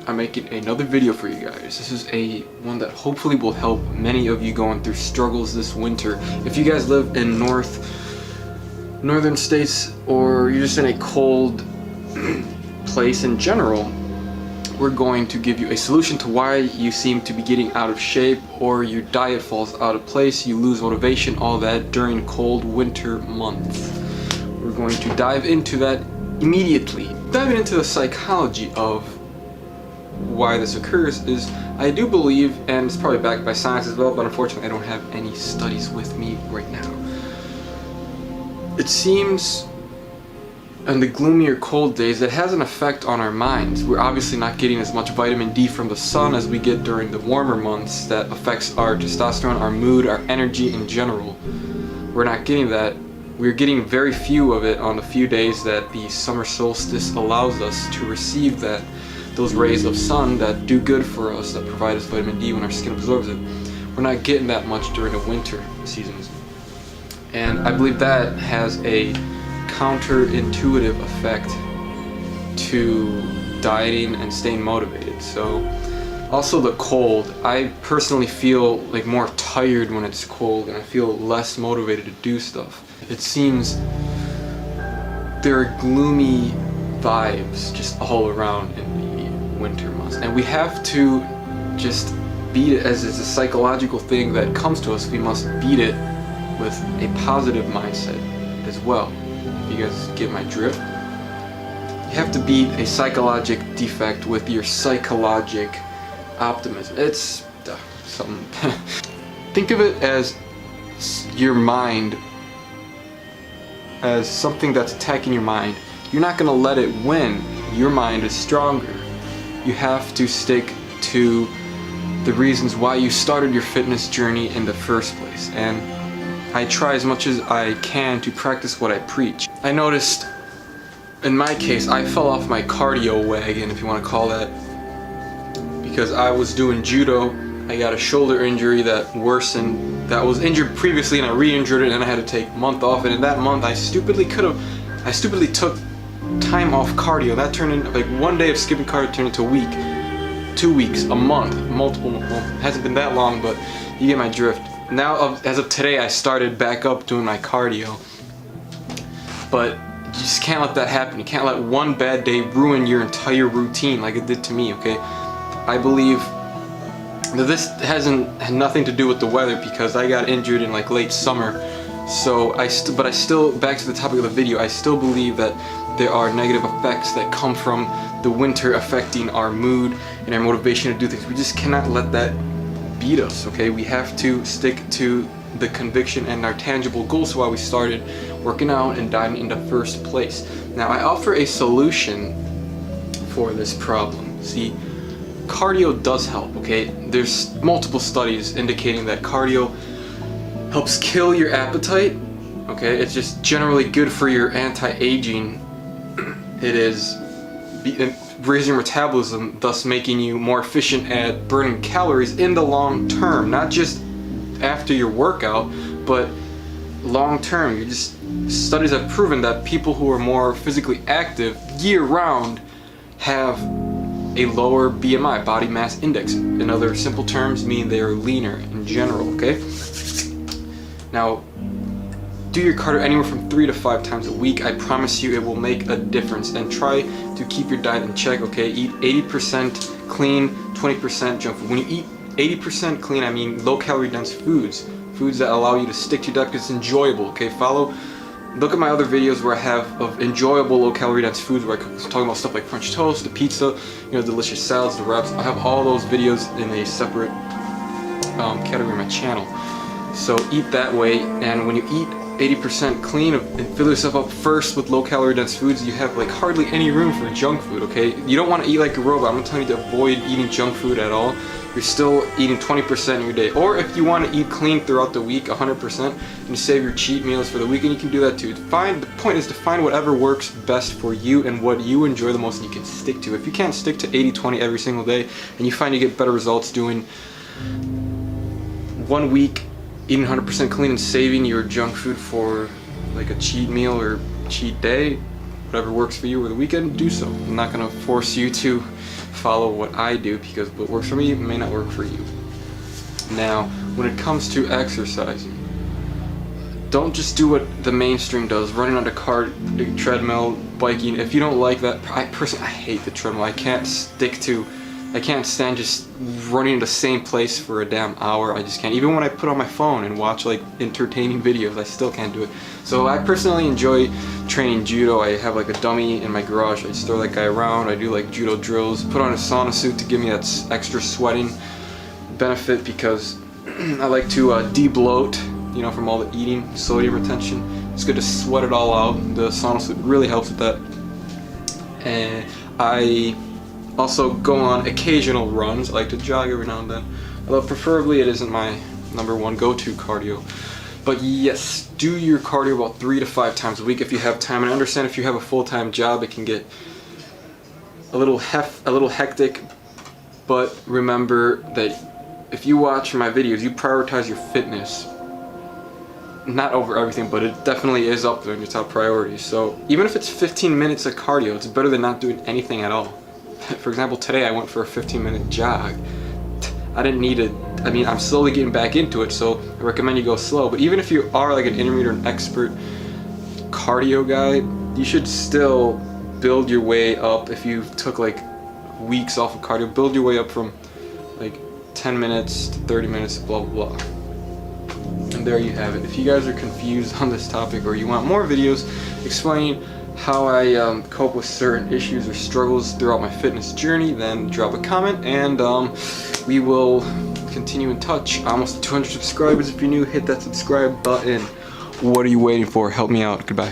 I'm making another video for you guys. This is one that hopefully will help many of you going through struggles this winter. If you guys live in northern states, or you're just in a cold place in general, we're going to give you a solution to why you seem to be getting out of shape, or your diet falls out of place, you lose motivation, all that during cold winter months. We're going to dive into that immediately. Diving into the psychology of why this occurs is, I do believe, and it's probably backed by science as well, but unfortunately I don't have any studies with me right now. It seems in the gloomier cold days it has an effect on our minds. We're obviously not getting as much vitamin D from the sun as we get during the warmer months. That affects our testosterone, our mood, our energy in general. We're not getting that. We're getting very few of it on the few days that the summer solstice allows us to receive those rays of sun that do good for us, that provide us vitamin D when our skin absorbs it. We're not getting that much during the winter seasons. And I believe that has a counterintuitive effect to dieting and staying motivated. So also the cold, I personally feel like more tired when it's cold, and I feel less motivated to do stuff. It seems there are gloomy vibes just all around in the winter months, and we have to just beat it. As it's a psychological thing that comes to us, we must beat it with a positive mindset as well. If you guys get my drift, you have to beat a psychologic defect with your psychologic optimism. It's something. Think of it as your mind, as something that's attacking your mind. You're not going to let it win. Your mind is stronger. You have to stick to the reasons why you started your fitness journey in the first place. And I try as much as I can to practice what I preach. I noticed, in my case, I fell off my cardio wagon, if you want to call that, because I was doing judo. I got a shoulder injury that worsened, that was injured previously, and I re-injured it, and I had to take a month off. And in that month, I stupidly took time off cardio. That turned into, like, one day of skipping cardio turned into a week, 2 weeks, a month, multiple months. It hasn't been that long, but you get my drift. Now, as of today, I started back up doing my cardio. But you just can't let that happen. You can't let one bad day ruin your entire routine like it did to me, okay? I believe that this had nothing to do with the weather, because I got injured in like late summer. So but I still, back to the topic of the video, I still believe that there are negative effects that come from the winter affecting our mood and our motivation to do things. We just cannot let that beat us, okay? We have to stick to the conviction and our tangible goals, why we started working out and dieting in the first place. Now, I offer a solution for this problem. See, cardio does help, okay? There's multiple studies indicating that cardio helps kill your appetite, okay? It's just generally good for your anti-aging. It is raising your metabolism, thus making you more efficient at burning calories in the long term, not just after your workout, but long term. Studies have proven that people who are more physically active year round have a lower BMI, body mass index. In other simple terms, mean they are leaner in general, okay? Now, do your cardio anywhere from 3 to 5 times a week. I promise you it will make a difference. And try to keep your diet in check, okay? Eat 80% clean, 20% junk food. When you eat 80% clean, I mean low calorie dense foods. Foods that allow you to stick to your diet because it's enjoyable, okay? Look at my other videos where I have of enjoyable low calorie dense foods, where I'm talking about stuff like French toast, the pizza, delicious salads, the wraps. I have all those videos in a separate category on my channel. So eat that way, and when you eat 80% clean and fill yourself up first with low calorie dense foods, you have like hardly any room for junk food, okay? You don't want to eat like a robot. I'm not telling you to avoid eating junk food at all. You're still eating 20% in your day. Or if you want to eat clean throughout the week, 100%, and save your cheat meals for the weekend, you can do that too. The point is to find whatever works best for you and what you enjoy the most and you can stick to. If you can't stick to 80-20 every single day, and you find you get better results doing 1 week eating 100% clean and saving your junk food for like a cheat meal or cheat day, whatever works for you, or the weekend, do so. I'm not gonna force you to follow what I do, because what works for me may not work for you. Now, when it comes to exercising, don't just do what the mainstream does, running on the treadmill, biking. If you don't like that, I hate the treadmill. I can't stand just running in the same place for a damn hour. I just can't. Even when I put on my phone and watch like entertaining videos, I still can't do it. So I personally enjoy training judo. I have like a dummy in my garage. I just throw that guy around. I do like judo drills. Put on a sauna suit to give me that extra sweating benefit, because I like to de-bloat, you know, from all the eating, sodium retention. It's good to sweat it all out. The sauna suit really helps with that. And I also go on occasional runs. I like to jog every now and then, although preferably it isn't my #1 go-to cardio. But yes, do your cardio about 3 to 5 times a week if you have time. And I understand if you have a full-time job, it can get a little hectic. But remember that if you watch my videos, you prioritize your fitness. Not over everything, but it definitely is up there in your top priorities. So even if it's 15 minutes of cardio, it's better than not doing anything at all. For example, today I went for a 15-minute jog. I didn't need it. I mean, I'm slowly getting back into it, so I recommend you go slow. But even if you are like an intermediate or an expert cardio guy, you should still build your way up. If you took like weeks off of cardio, build your way up from like 10 minutes to 30 minutes, blah blah blah. And there you have it. If you guys are confused on this topic, or you want more videos explaining how I cope with certain issues or struggles throughout my fitness journey, then drop a comment, and we will continue in touch. Almost 200 subscribers. If you're new, hit that subscribe button. What are you waiting for? Help me out. Goodbye.